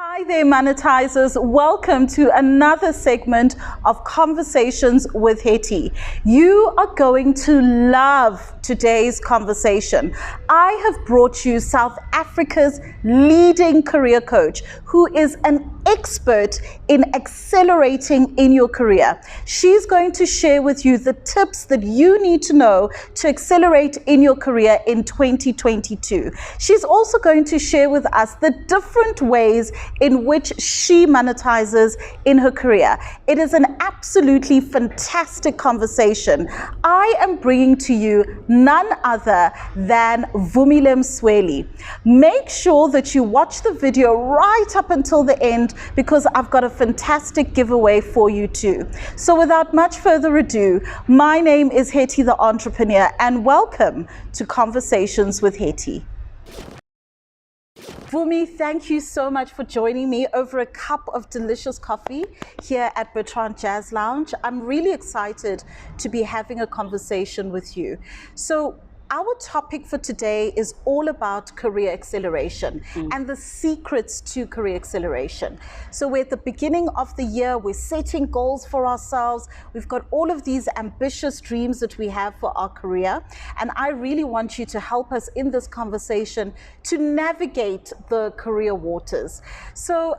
Hi there, monetizers. Welcome to another segment of Conversations with Hetty. You are going to love today's conversation. I have brought you South Africa's leading career coach, who is an expert in accelerating in your career. She's going to share with you the tips that you need to know to accelerate in your career in 2022. She's also going to share with us the different ways in which she monetizes in her career. It is an absolutely fantastic conversation. I am bringing to you none other than Vumile Msweli. Make sure that you watch the video right up until the end, because I've got a fantastic giveaway for you too. So without much further ado, my name is Hetty the Entrepreneur, and welcome to Conversations with Hetty. Vumi, thank you so much for joining me over a cup of delicious coffee here at Bertrand Jazz Lounge. I'm really excited to be having a conversation with you. So our topic for today is all about career acceleration and the secrets to career acceleration. So we're at the beginning of the year, we're setting goals for ourselves. We've got all of these ambitious dreams that we have for our career. And I really want you to help us in this conversation to navigate the career waters. So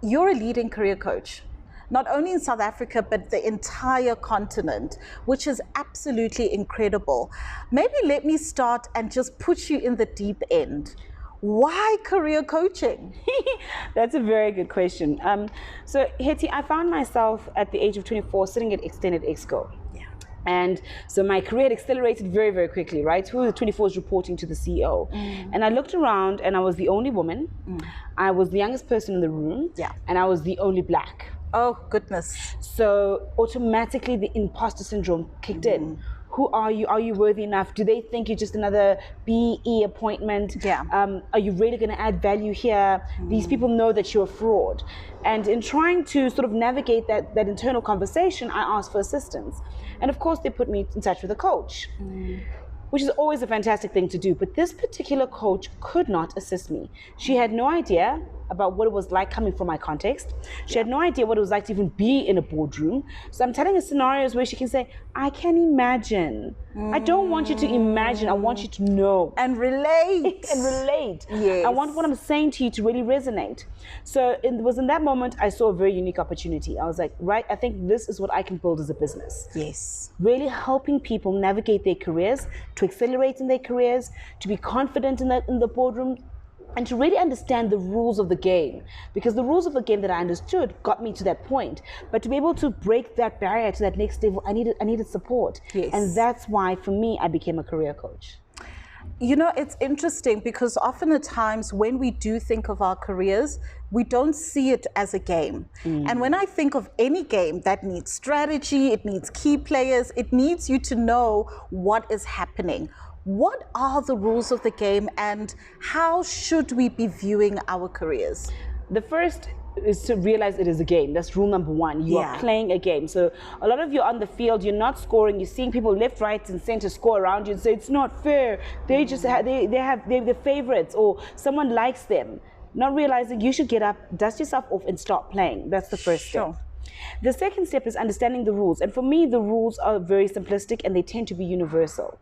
you're a leading career coach, not only in South Africa, but the entire continent, which is absolutely incredible. Maybe let me start and just put you in the deep end. Why career coaching? That's a very good question. So Hetty, I found myself at the age of 24 sitting at Extended Exco. And so my career had accelerated very, very quickly, right? Who the 24 is reporting to the CEO. And I looked around and I was the only woman. I was the youngest person in the room. And I was the only black. Oh, goodness. So automatically the imposter syndrome kicked in. Who are you? Are you worthy enough? Do they think you're just another BE appointment? Are you really going to add value here? These people know that you're a fraud. And in trying to sort of navigate that internal conversation, I asked for assistance. And of course, they put me in touch with a coach, which is always a fantastic thing to do. But this particular coach could not assist me. She had no idea about what it was like coming from my context. She had no idea what it was like to even be in a boardroom. So I'm telling her scenarios where she can say, I can imagine. I don't want you to imagine, I want you to know. And relate. And relate. Yes. I want what I'm saying to you to really resonate. So it was in that moment I saw a very unique opportunity. I was like, right, I think this is what I can build as a business. Yes. Really helping people navigate their careers, to accelerate in their careers, to be confident in the boardroom, and to really understand the rules of the game. Because the rules of the game that I understood got me to that point. But to be able to break that barrier to that next level, I needed support. Yes. And that's why, for me, I became a career coach. You know, it's interesting because often at times when we do think of our careers, we don't see it as a game. And when I think of any game that needs strategy, it needs key players, it needs you to know what is happening. What are the rules of the game and how should we be viewing our careers? The first is to realize it is a game. That's rule number one. You are playing a game. So a lot of you on the field, you're not scoring. You're seeing people left, right, and center score around you and say it's not fair. They just they're the favorites, or someone likes them. Not realizing you should get up, dust yourself off, and start playing. That's the first step. The second step is understanding the rules. And for me, the rules are very simplistic and they tend to be universal.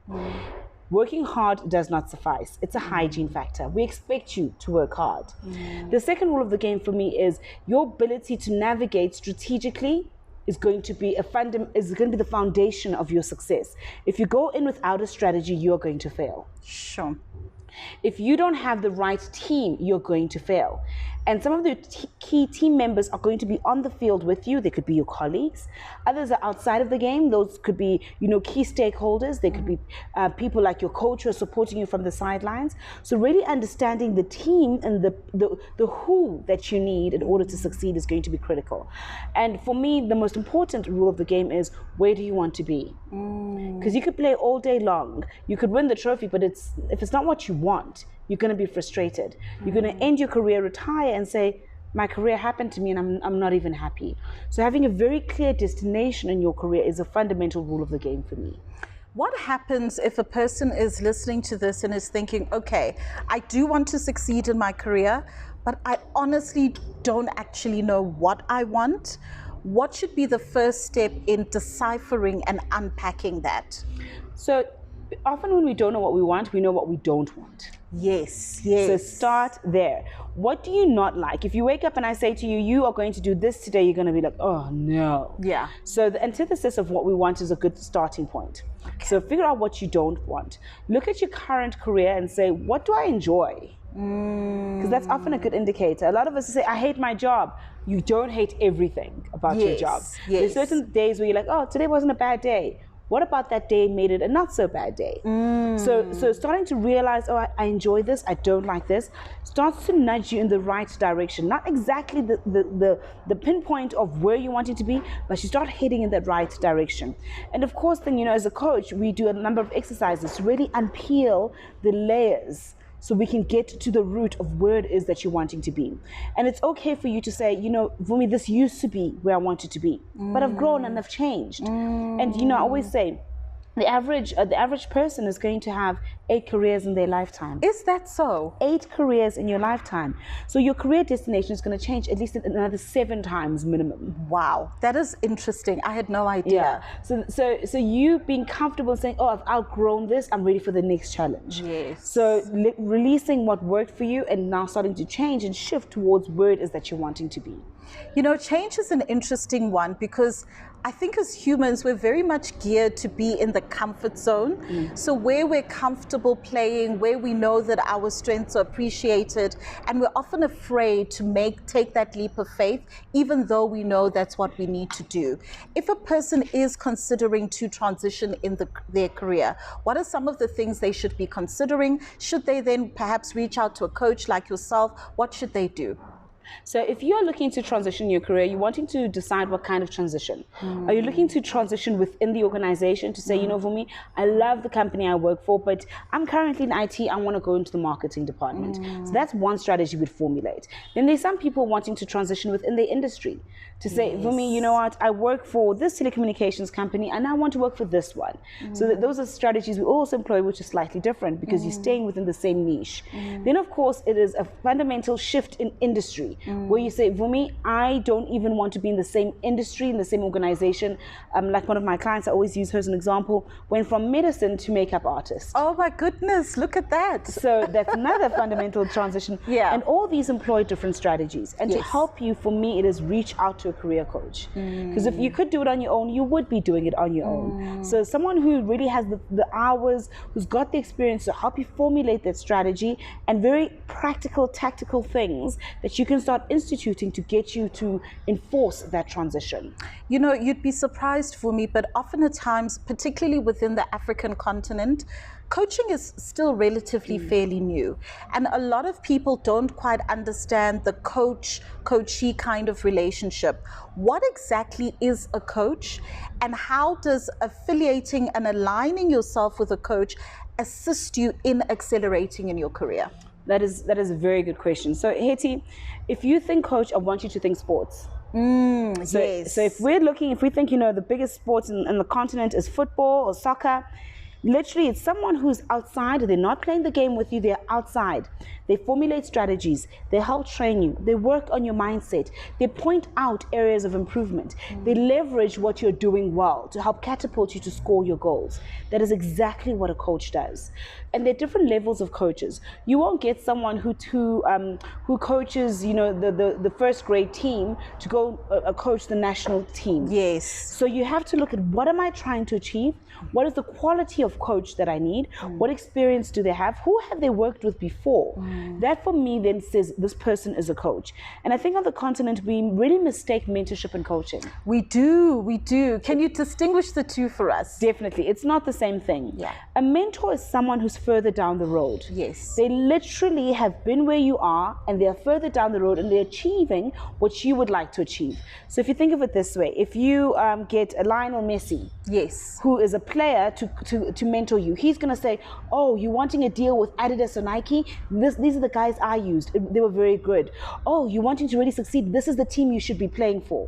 Working hard does not suffice. It's a hygiene factor. We expect you to work hard. The second rule of the game for me is your ability to navigate strategically is going to be the foundation of your success. If you go in without a strategy, you're going to fail. Sure. If you don't have the right team, you're going to fail. And some of the key team members are going to be on the field with you. They could be your colleagues. Others are outside of the game. Those could be, key stakeholders. They could be people like your coach who are supporting you from the sidelines. So really understanding the team and the who that you need in order to succeed is going to be critical. And for me, the most important rule of the game is, where do you want to be? Because you could play all day long. You could win the trophy, but if it's not what you want, you're going to be frustrated. You're going to end your career, retire, and say, my career happened to me and I'm not even happy. So having a very clear destination in your career is a fundamental rule of the game for me. What happens if a person is listening to this and is thinking, okay, I do want to succeed in my career, but I honestly don't actually know what I want. What should be the first step in deciphering and unpacking that? So often when we don't know what we want, we know what we don't want. Yes, So yes. start there. What do you not like? If you wake up and I say to you, you are going to do this today, you're going to be like, oh no. Yeah. So the antithesis of what we want is a good starting point. So figure out what you don't want. Look at your current career and say, what do I enjoy? Because that's often a good indicator. A lot of us say, I hate my job. You don't hate everything about your job. Yes. There's certain days where you're like, oh, today wasn't a bad day. What about that day made it a not so bad day? So starting to realize, oh, I enjoy this, I don't like this, starts to nudge you in the right direction. Not exactly the pinpoint of where you want it to be, but you start heading in that right direction. And of course, then, as a coach, we do a number of exercises to really unpeel the layers, so we can get to the root of where it is that you're wanting to be. And it's okay for you to say, Vumi, this used to be where I wanted to be, but I've grown and I've changed. And I always say, the average person is going to have 8 careers in their lifetime. Is that so? 8 careers in your lifetime. So your career destination is going to change at least another 7 times minimum. Wow, that is interesting. I had no idea. Yeah. So you being comfortable saying, oh, I've outgrown this, I'm ready for the next challenge. Yes. So releasing what worked for you and now starting to change and shift towards where it is that you're wanting to be. Change is an interesting one because I think as humans, we're very much geared to be in the comfort zone. So where we're comfortable playing, where we know that our strengths are appreciated, and we're often afraid to take that leap of faith, even though we know that's what we need to do. If a person is considering to transition in their career, what are some of the things they should be considering? Should they then perhaps reach out to a coach like yourself? What should they do? So if you're looking to transition your career, you're wanting to decide what kind of transition. Are you looking to transition within the organization to say, Vumi, I love the company I work for, but I'm currently in IT, I want to go into the marketing department. So that's one strategy we'd formulate. Then there's some people wanting to transition within the industry to say, Vumi, you know what, I work for this telecommunications company and I want to work for this one. So those are strategies we also employ, which is slightly different because you're staying within the same niche. Then of course, it is a fundamental shift in industry. Where you say, Vumi, I don't even want to be in the same industry, in the same organization. Like one of my clients, I always use her as an example, went from medicine to makeup artist. Oh my goodness, look at that. So that's another fundamental transition. Yeah. And all these employ different strategies. And to help you, for me, it is reach out to a career coach. Because if you could do it on your own, you would be doing it on your own. So someone who really has the hours, who's got the experience to help you formulate that strategy and very practical, tactical things that you can start instituting to get you to enforce that transition. You'd be surprised, Vumi, but often at times, particularly within the African continent, coaching is still relatively fairly new. And a lot of people don't quite understand the coachee kind of relationship. What exactly is a coach, and how does affiliating and aligning yourself with a coach assist you in accelerating in your career? That is a very good question. So Hetty, if you think coach, I want you to think sports. Yes. So if we think, the biggest sports in the continent is football or soccer, literally it's someone who's outside. They're not playing the game with you, they're outside. They formulate strategies, they help train you, they work on your mindset, they point out areas of improvement, they leverage what you're doing well to help catapult you to score your goals. That is exactly what a coach does. And there are different levels of coaches. You won't get someone who coaches, the first grade team to go coach the national team. Yes. So you have to look at, what am I trying to achieve? What is the quality of coach that I need? What experience do they have? Who have they worked with before? That for me then says this person is a coach. And I think on the continent, we really mistake mentorship and coaching. We do. Can you distinguish the two for us? Definitely. It's not the same thing. Yeah. A mentor is someone who's further down the road. Yes. They literally have been where you are and they're further down the road and they're achieving what you would like to achieve. So if you think of it this way, if you get a Lionel Messi, yes, who is a player to mentor you, he's going to say, oh, you're wanting a deal with Adidas or Nike? These are the guys I used. They were very good. Oh, you're wanting to really succeed? This is the team you should be playing for.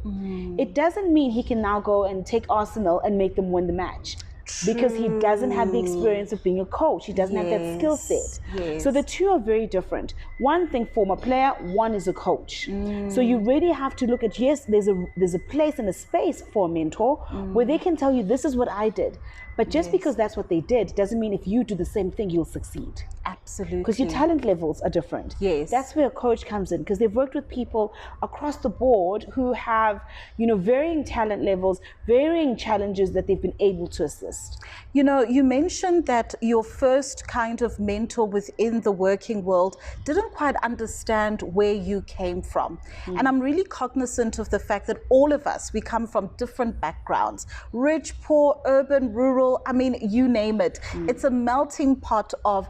It doesn't mean he can now go and take Arsenal and make them win the match. because he doesn't have the experience of being a coach. He doesn't have that skill set. Yes. So the two are very different. One thing, former player, one is a coach. So you really have to look at, yes, there's a place and a space for a mentor where they can tell you, this is what I did. But just because that's what they did doesn't mean if you do the same thing, you'll succeed. Absolutely. Because your talent levels are different. Yes. That's where a coach comes in, because they've worked with people across the board who have, varying talent levels, varying challenges that they've been able to assist. You mentioned that your first kind of mentor within the working world didn't quite understand where you came from. And I'm really cognizant of the fact that all of us, we come from different backgrounds, rich, poor, urban, rural, I mean, you name it. It's a melting pot of,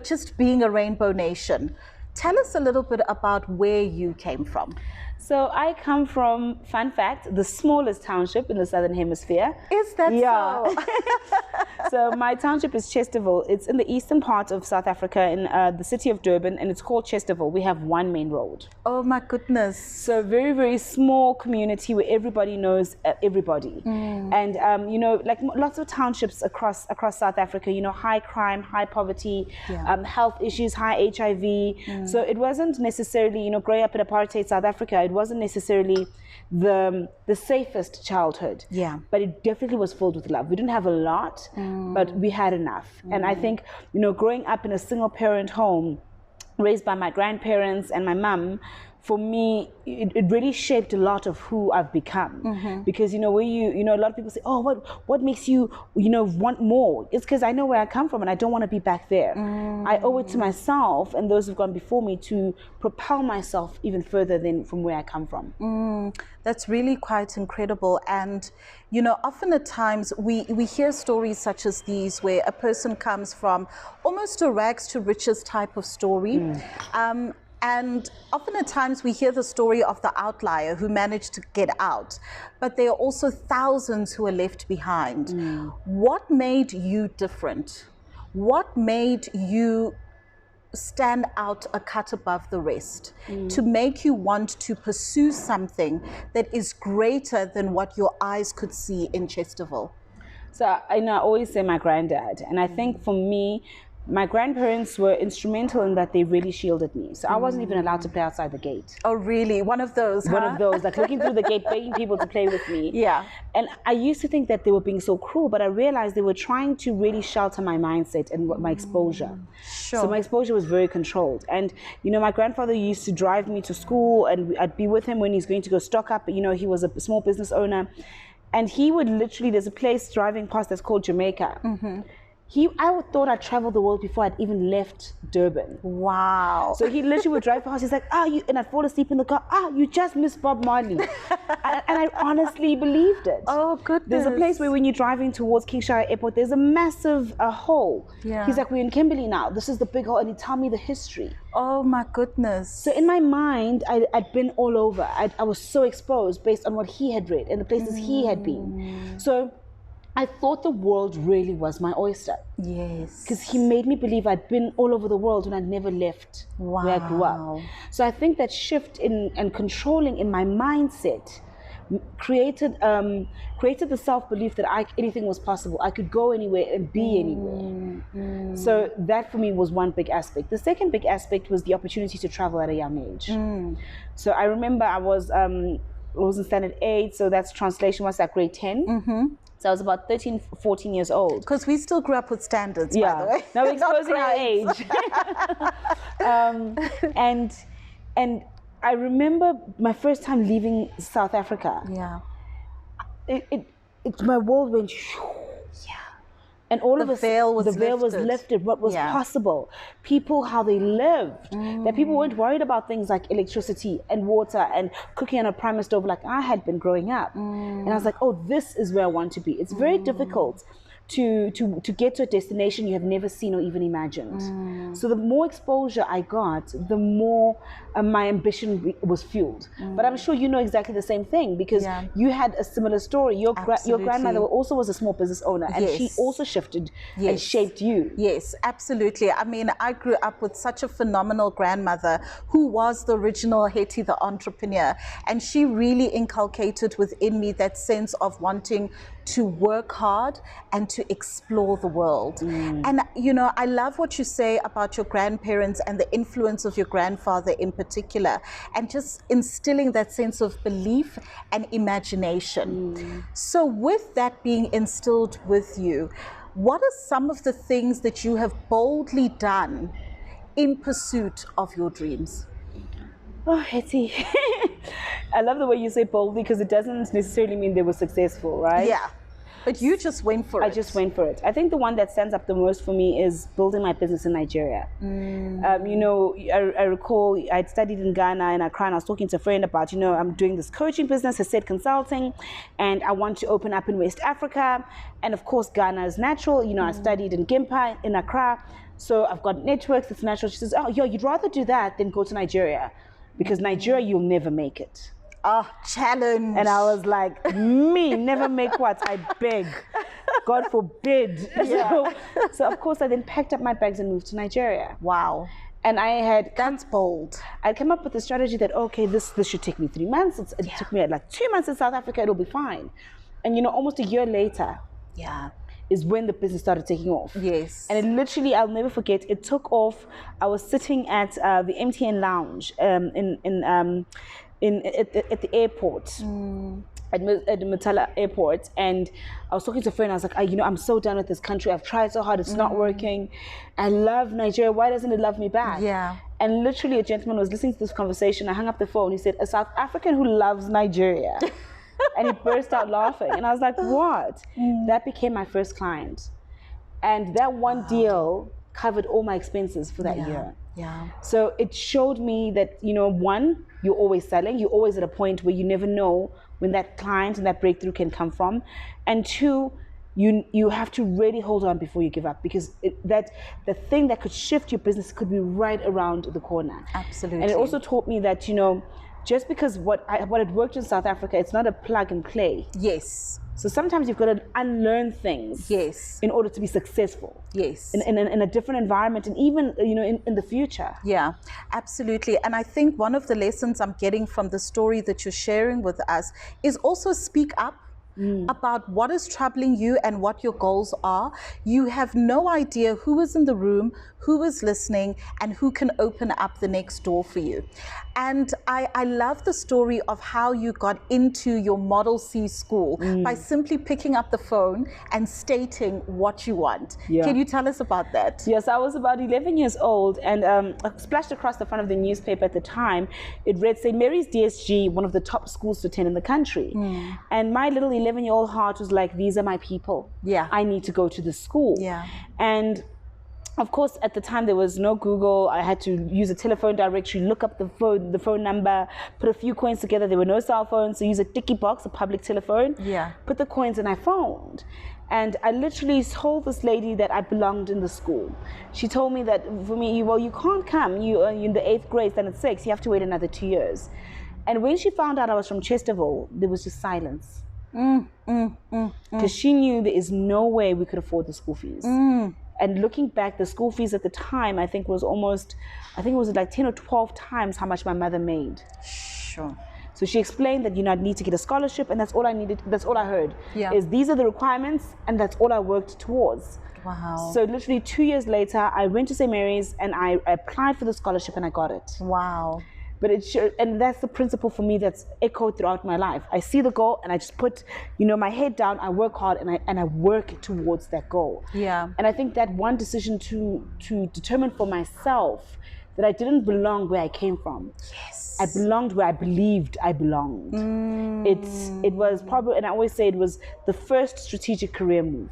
just being a rainbow nation. Tell us a little bit about where you came from. So I come from, fun fact, the smallest township in the Southern Hemisphere. Is that so? So my township is Chesterville. It's in the eastern part of South Africa in the city of Durban, and it's called Chesterville. We have one main road. Oh my goodness. So very, very small community where everybody knows everybody. And, like lots of townships across South Africa, high crime, high poverty, health issues, high HIV. So it wasn't necessarily, growing up in apartheid South Africa, it wasn't necessarily the safest childhood. Yeah. But it definitely was filled with love. We didn't have a lot, but we had enough. And I think, growing up in a single parent home, raised by my grandparents and my mum, for me, it really shaped a lot of who I've become. Because, where a lot of people say, oh, what makes you, want more? It's because I know where I come from and I don't want to be back there. I owe it to myself and those who've gone before me to propel myself even further than from where I come from. That's really quite incredible. And, often at times we hear stories such as these where a person comes from almost a rags to riches type of story. And often at times we hear the story of the outlier who managed to get out, but there are also thousands who are left behind. What made you different? What made you stand out a cut above the rest to make you want to pursue something that is greater than what your eyes could see in Chesterville? So I always say my granddad, and I think for me, my grandparents were instrumental in that they really shielded me. So I wasn't even allowed to play outside the gate. Oh, really? One of those, One of those, like looking through the gate, begging people to play with me. Yeah. And I used to think that they were being so cruel, but I realized they were trying to really shelter my mindset and my exposure. Sure. So my exposure was very controlled. And, my grandfather used to drive me to school and I'd be with him when he's going to go stock up. He was a small business owner. And he would literally, there's a place driving past that's called Jamaica. I thought I'd traveled the world before I'd even left Durban. Wow. So he literally would drive past. He's like, and I'd fall asleep in the car. You just missed Bob Marley. and I honestly believed it. Oh, goodness. There's a place where when you're driving towards Kingshire Airport, there's a massive hole. Yeah. He's like, we're in Kimberley now. This is the big hole. And he'd tell me the history. Oh, my goodness. So in my mind, I'd been all over. I was so exposed based on what he had read and the places he had been. So I thought the world really was my oyster. Yes. Because he made me believe I'd been all over the world when I'd never left where I grew up. So I think that shift and controlling in my mindset created the self-belief that anything was possible. I could go anywhere and be anywhere. So that for me was one big aspect. The second big aspect was the opportunity to travel at a young age. So I remember I was in standard 8, so that's translation was at grade 10. So I was about 13, 14 years old. Because we still grew up with standards, by the way. Now we're exposing our age. And I remember my first time leaving South Africa. Yeah. My world went. And all of a sudden, the veil was lifted. What was possible? People, how they lived. That people weren't worried about things like electricity and water and cooking on a primer stove like I had been growing up. And I was like, oh, this is where I want to be. It's very difficult to get to a destination you have never seen or even imagined. So the more exposure I got, the more my ambition was fueled. But I'm sure you know exactly the same thing because you had a similar story. Your grandmother also was a small business owner and she also shifted and shaped you. Yes, absolutely. I mean, I grew up with such a phenomenal grandmother who was the original Hetty, the entrepreneur. And she really inculcated within me that sense of wanting to work hard and to explore the world. And, you know, I love what you say about your grandparents and the influence of your grandfather in particular, and just instilling that sense of belief and imagination. So with that being instilled with you, what are some of the things that you have boldly done in pursuit of your dreams? Oh, Hetty. I love the way you say boldly, because it doesn't necessarily mean they were successful, right? Yeah, but you just went for it. I just went for it. I think the one that stands up the most for me is building my business in Nigeria. You know, I recall I'd studied in Ghana and Accra, and I was talking to a friend about, you know, I'm doing this coaching business, I said consulting, and I want to open up in West Africa. And of course, Ghana is natural. You know, I studied in Gimpa, in Accra. So I've got networks, it's natural. She says, oh, yo, you'd rather do that than go to Nigeria, because Nigeria, you'll never make it. Oh, challenge. And I was like, me, never make what? I beg. God forbid. Yeah. So of course, I then packed up my bags and moved to Nigeria. Wow. And I had That's bold. I'd come up with a strategy that, okay, this should take me 3 months. It took me like 2 months in South Africa, it'll be fine. And you know, almost a year later, is when the business started taking off. Yes. And it literally, I'll never forget, it took off. I was sitting at the MTN lounge at the airport, at the Mutala airport, and I was talking to a friend. I was like, you know, I'm so done with this country. I've tried so hard, it's not working. I love Nigeria. Why doesn't it love me back? Yeah. And literally, a gentleman was listening to this conversation. I hung up the phone. He said, a South African who loves Nigeria. And he burst out laughing. And I was like, what? That became my first client. And that one deal covered all my expenses for that year. Yeah. So it showed me that, you know, one, you're always selling. You're always at a point where you never know when that client and that breakthrough can come from. And two, you have to really hold on before you give up, because the thing that could shift your business could be right around the corner. Absolutely. And it also taught me that, you know, just because what had worked in South Africa, it's not a plug and play. Yes. So sometimes you've got to unlearn things. Yes. In order to be successful. Yes. In a different environment, and even, you know, in the future. Yeah, absolutely. And I think one of the lessons I'm getting from the story that you're sharing with us is also speak up about what is troubling you and what your goals are. You have no idea who is in the room, who is listening, and who can open up the next door for you. And I love the story of how you got into your Model C school by simply picking up the phone and stating what you want. Yeah. Can you tell us about that? Yes, I was about 11 years old, and splashed across the front of the newspaper at the time, it read, St. Mary's DSG, one of the top schools to attend in the country. And my little 11-year-old heart was like, these are my people. Yeah. I need to go to the school. Yeah. And of course, at the time, there was no Google. I had to use a telephone directory, look up the phone number, put a few coins together. There were no cell phones, so use a dicky box, a public telephone. Yeah. Put the coins, and I phoned. And I literally told this lady that I belonged in the school. She told me that, Vumi, well, you can't come. You're in the 8th grade, then it's 6. You have to wait another 2 years. And when she found out I was from Chesterville, there was just silence. Because she knew there is no way we could afford the school fees. And looking back, the school fees at the time, I think it was like 10 or 12 times how much my mother made. Sure. So she explained that, you know, I'd need to get a scholarship, and that's all I needed. That's all I heard. Yeah. Is these are the requirements, and that's all I worked towards. Wow. So literally 2 years later, I went to St. Mary's and I applied for the scholarship and I got it. Wow. But and that's the principle for me that's echoed throughout my life. I see the goal and I just put, you know, my head down. I work hard and I work towards that goal. Yeah. And I think that one decision to determine for myself that I didn't belong where I came from. Yes. I belonged where I believed I belonged. It was probably, and I always say it was the first strategic career move.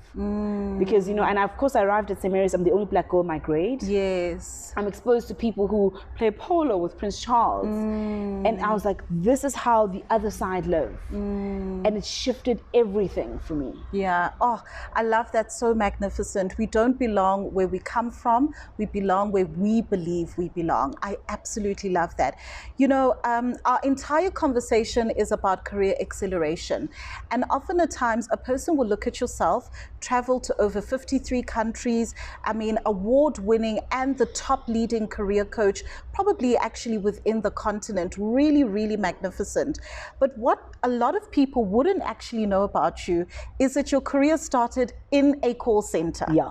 Because, you know, and of course I arrived at St. Mary's, I'm the only black girl in my grade. Yes. I'm exposed to people who play polo with Prince Charles. And I was like, this is how the other side live. And it shifted everything for me. Yeah. Oh, I love that. So magnificent. We don't belong where we come from. We belong where we believe we belong. I absolutely love that. You know, our entire conversation is about career acceleration. And often at times, a person will look at yourself, travel to over 53 countries, I mean, award-winning and the top leading career coach, probably actually within the continent, really, really magnificent. But what a lot of people wouldn't actually know about you is that your career started in a call center. Yeah.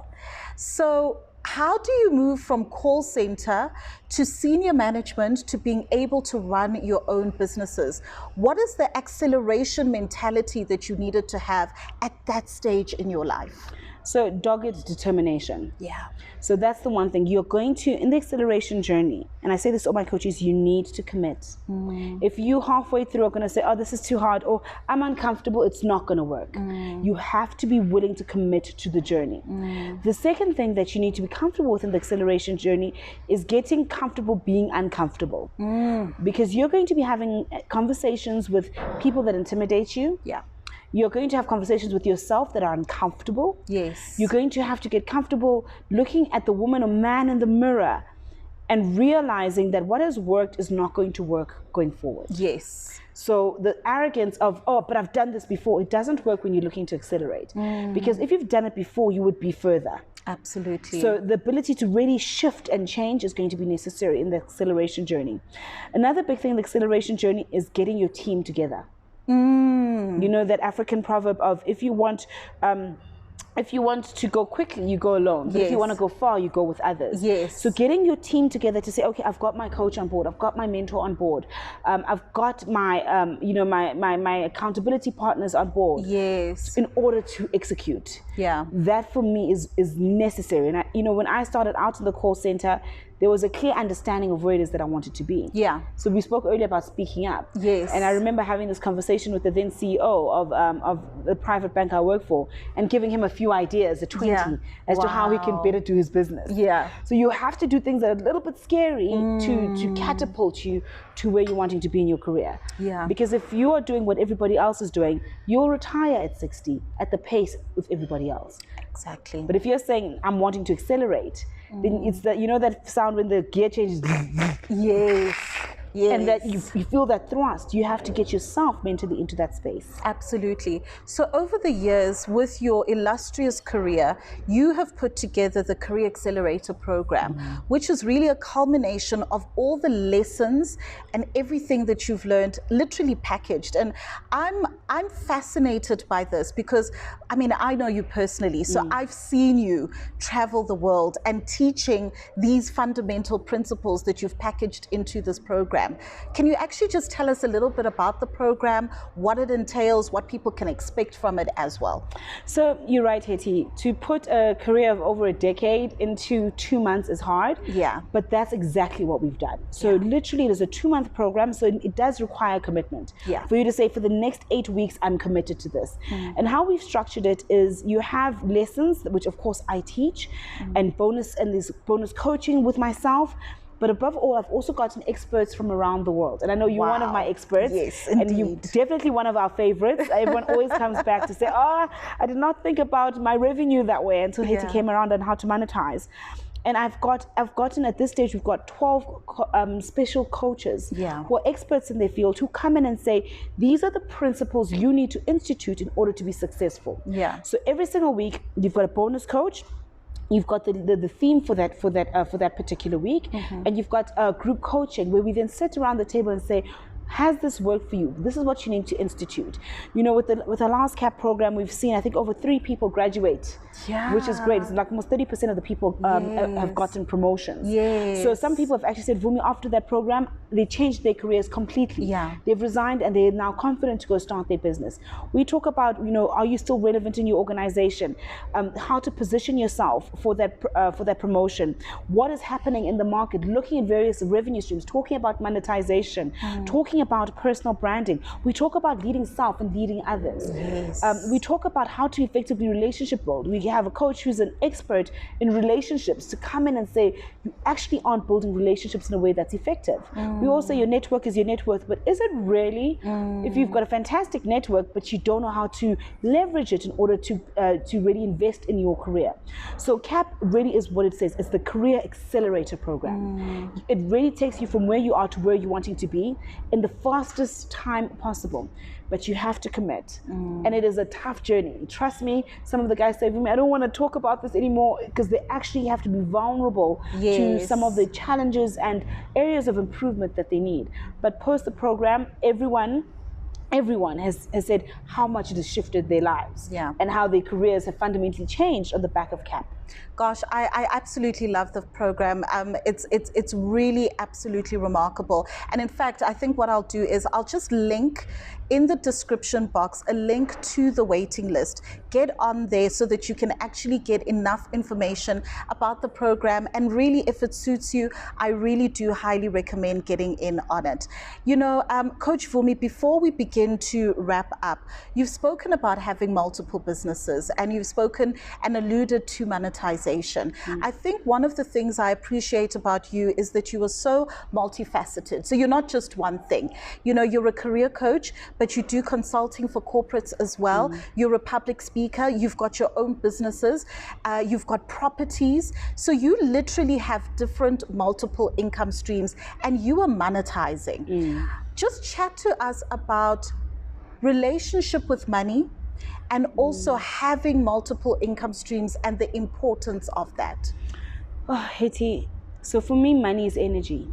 So how do you move from call center to senior management to being able to run your own businesses? What is the acceleration mentality that you needed to have at that stage in your life? So dogged determination. Yeah. So that's the one thing you're going to, in the acceleration journey, and I say this to all my coaches, you need to commit. If you halfway through are going to say, oh, this is too hard, or I'm uncomfortable, it's not going to work. You have to be willing to commit to the journey. The second thing that you need to be comfortable with in the acceleration journey is getting comfortable being uncomfortable. Because you're going to be having conversations with people that intimidate you. Yeah. You're going to have conversations with yourself that are uncomfortable. Yes. You're going to have to get comfortable looking at the woman or man in the mirror and realizing that what has worked is not going to work going forward. Yes. So the arrogance of, oh, but I've done this before, it doesn't work when you're looking to accelerate. Because if you've done it before, you would be further. Absolutely. So the ability to really shift and change is going to be necessary in the acceleration journey. Another big thing in the acceleration journey is getting your team together. You know that African proverb of if you want to go quickly, you go alone. But if you want to go far, you go with others. Yes. So getting your team together to say, okay, I've got my coach on board, I've got my mentor on board, I've got my my accountability partners on board. Yes. In order to execute. Yeah. That for me is necessary. And when I started out in the call center, there was a clear understanding of where it is that I wanted to be. Yeah. So we spoke earlier about speaking up. Yes. And I remember having this conversation with the then CEO of the private bank I work for and giving him a few ideas at 20 as to how he can better do his business. Yeah. So you have to do things that are a little bit scary to catapult you to where you're wanting to be in your career. Yeah. Because if you are doing what everybody else is doing, you'll retire at 60 at the pace with everybody else. Exactly. But if you're saying, I'm wanting to accelerate, then it's that, you know that sound when the gear changes? Yes. Yes. And that you feel that thrust. You have to get yourself mentally into that space. Absolutely. So over the years, with your illustrious career, you have put together the Career Accelerator program, which is really a culmination of all the lessons and everything that you've learned, literally packaged. And I'm fascinated by this because, I mean, I know you personally, so I've seen you travel the world and teaching these fundamental principles that you've packaged into this program. Can you actually just tell us a little bit about the program, what it entails, what people can expect from it as well? So you're right, Hetty. To put a career of over a decade into 2 months is hard. Yeah. But that's exactly what we've done. So literally it is a 2-month program, so it does require commitment. Yeah. For you to say, for the next 8 weeks, I'm committed to this. And how we've structured it is you have lessons, which of course I teach, and there's bonus coaching with myself. But above all, I've also gotten experts from around the world. And I know you're one of my experts. Yes, indeed. And you're definitely one of our favorites. Everyone always comes back to say, oh, I did not think about my revenue that way until Hetty came around and how to monetize. And I've gotten at this stage, we've got 12 special coaches who are experts in their field who come in and say, these are the principles you need to institute in order to be successful. Yeah. So every single week, you've got a bonus coach. You've got the theme for that particular week, and you've got group coaching where we then sit around the table and say, has this worked for you? This is what you need to institute. You know, with the last CAP program, we've seen, I think, over 3 people graduate, which is great. It's like almost 30% of the people have gotten promotions. Yes. So some people have actually said, Vumi, after that program, they changed their careers completely. Yeah. They've resigned and they're now confident to go start their business. We talk about, you know, are you still relevant in your organization? How to position yourself for that promotion? What is happening in the market? Looking at various revenue streams, talking about monetization, talking talking about personal branding. We talk about leading self and leading others. Yes. We talk about how to effectively relationship build. We have a coach who's an expert in relationships to come in and say, you actually aren't building relationships in a way that's effective. We also say your network is your net worth, but is it really? If you've got a fantastic network, but you don't know how to leverage it in order to really invest in your career. So CAP really is what it says. It's the Career Accelerator program. It really takes you from where you are to where you're wanting to be in the fastest time possible. But you have to commit. And it is a tough journey. Trust me, some of the guys say, Vumi, I don't want to talk about this anymore, because they actually have to be vulnerable to some of the challenges and areas of improvement that they need. But post the program, everyone has said how much it has shifted their lives and how their careers have fundamentally changed on the back of CAP. Gosh, I absolutely love the program. It's really absolutely remarkable. And in fact, I think what I'll do is I'll just link in the description box a link to the waiting list. Get on there so that you can actually get enough information about the program. And really, if it suits you, I really do highly recommend getting in on it. You know, Coach Vumi, before we begin to wrap up, you've spoken about having multiple businesses, and you've spoken and alluded to monetization. I think one of the things I appreciate about you is that you are so multifaceted. So you're not just one thing. You know, you're a career coach, but you do consulting for corporates as well. You're a public speaker. You've got your own businesses. You've got properties. So you literally have different multiple income streams, and you are monetizing. Just chat to us about relationship with money, and also having multiple income streams and the importance of that. Oh, Hetty, so for me, money is energy.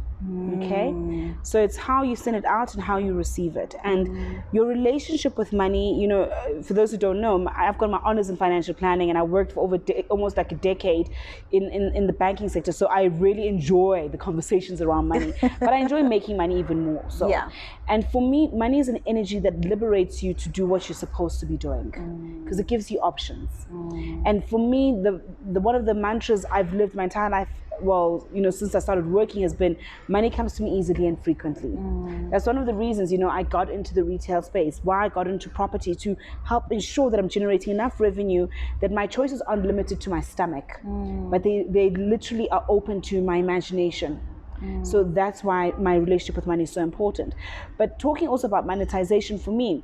Okay, so it's how you send it out and how you receive it, and your relationship with money. You know, for those who don't know, I've got my honors in financial planning, and I worked for over almost like a decade in the banking sector. So I really enjoy the conversations around money, but I enjoy making money even more. So, and for me, money is an energy that liberates you to do what you're supposed to be doing, because it gives you options. And for me, the one of the mantras I've lived my entire life, well, you know, since I started working, has been money comes to me easily and frequently. That's one of the reasons, you know, I got into the retail space, why I got into property, to help ensure that I'm generating enough revenue that my choices aren't limited to my stomach, but they literally are open to my imagination. So that's why my relationship with money is so important. But talking also about monetization for me,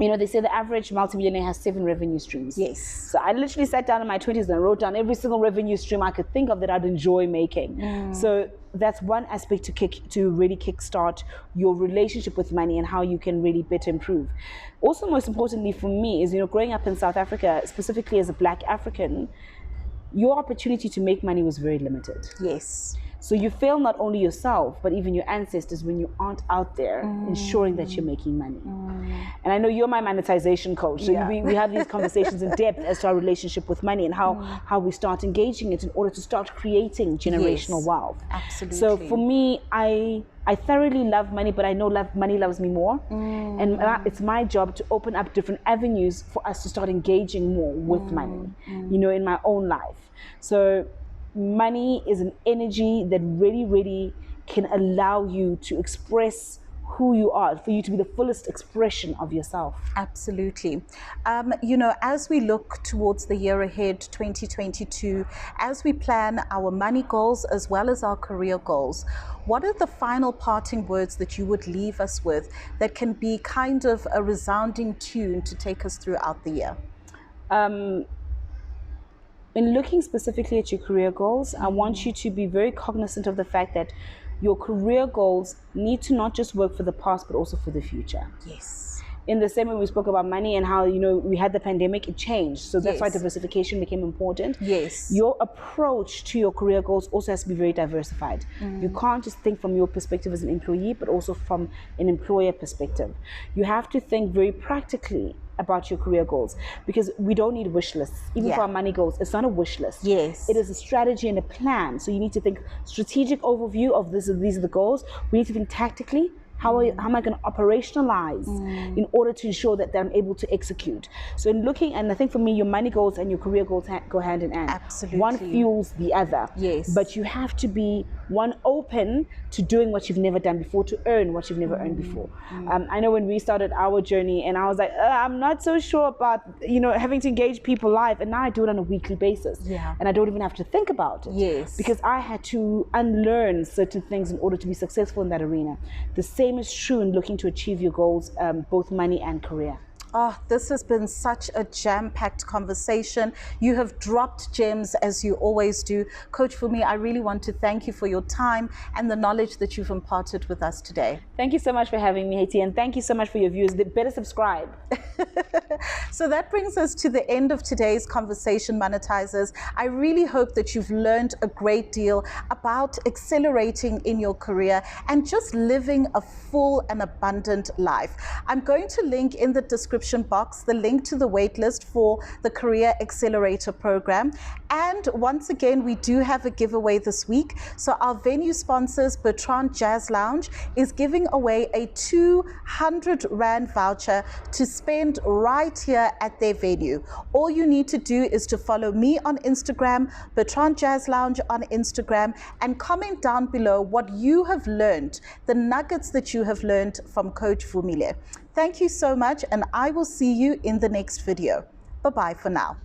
you know, they say the average multimillionaire has 7 revenue streams. Yes. So I literally sat down in my 20s and wrote down every single revenue stream I could think of that I'd enjoy making. So that's one aspect to really kickstart your relationship with money and how you can really better improve. Also, most importantly for me is, you know, growing up in South Africa, specifically as a Black African, your opportunity to make money was very limited. Yes. So you fail not only yourself, but even your ancestors when you aren't out there ensuring that you're making money. And I know you're my monetization coach, so we have these conversations in depth as to our relationship with money and how we start engaging it in order to start creating generational wealth. Absolutely. So for me, I thoroughly love money, but I know money loves me more. And it's my job to open up different avenues for us to start engaging more with money, you know, in my own life. So money is an energy that really, really can allow you to express who you are, for you to be the fullest expression of yourself. Absolutely. You know, as we look towards the year ahead, 2022, as we plan our money goals as well as our career goals, what are the final parting words that you would leave us with that can be kind of a resounding tune to take us throughout the year? In looking specifically at your career goals, I want you to be very cognizant of the fact that your career goals need to not just work for the past, but also for the future. Yes. In the same way we spoke about money and how, you know, we had the pandemic, it changed. So that's why diversification became important. Yes. Your approach to your career goals also has to be very diversified. You can't just think from your perspective as an employee, but also from an employer perspective. You have to think very practically about your career goals, because we don't need wish lists. Even for our money goals, it's not a wish list. Yes. It is a strategy and a plan. So you need to think strategic overview of these are the goals. We need to think tactically. How am I going to operationalize in order to ensure that I'm able to execute? So in looking, and I think for me, your money goals and your career goals go hand in hand. Absolutely. One fuels the other. Yes. But you have to be open to doing what you've never done before, to earn what you've never earned before. I know when we started our journey, and I was like, I'm not so sure about having to engage people live, and now I do it on a weekly basis. Yeah. And I don't even have to think about it. Yes. Because I had to unlearn certain things in order to be successful in that arena. The same is true in looking to achieve your goals, both money and career. Oh, this has been such a jam-packed conversation. You have dropped gems as you always do. Coach Vumi, I really want to thank you for your time and the knowledge that you've imparted with us today. Thank you so much for having me, Hetty, and thank you so much for your views. They better subscribe. So that brings us to the end of today's conversation, monetizers. I really hope that you've learned a great deal about accelerating in your career and just living a full and abundant life. I'm going to link in the description box the link to the waitlist for the Career Accelerator program. And once again, we do have a giveaway this week. So our venue sponsors, Bertrand Jazz Lounge, is giving away a 200 Rand voucher to spend right here at their venue. All you need to do is to follow me on Instagram, Bertrand Jazz Lounge on Instagram, and comment down below what you have learned, the nuggets that you have learned from Coach Vumile. Thank you so much, and I will see you in the next video. Bye-bye for now.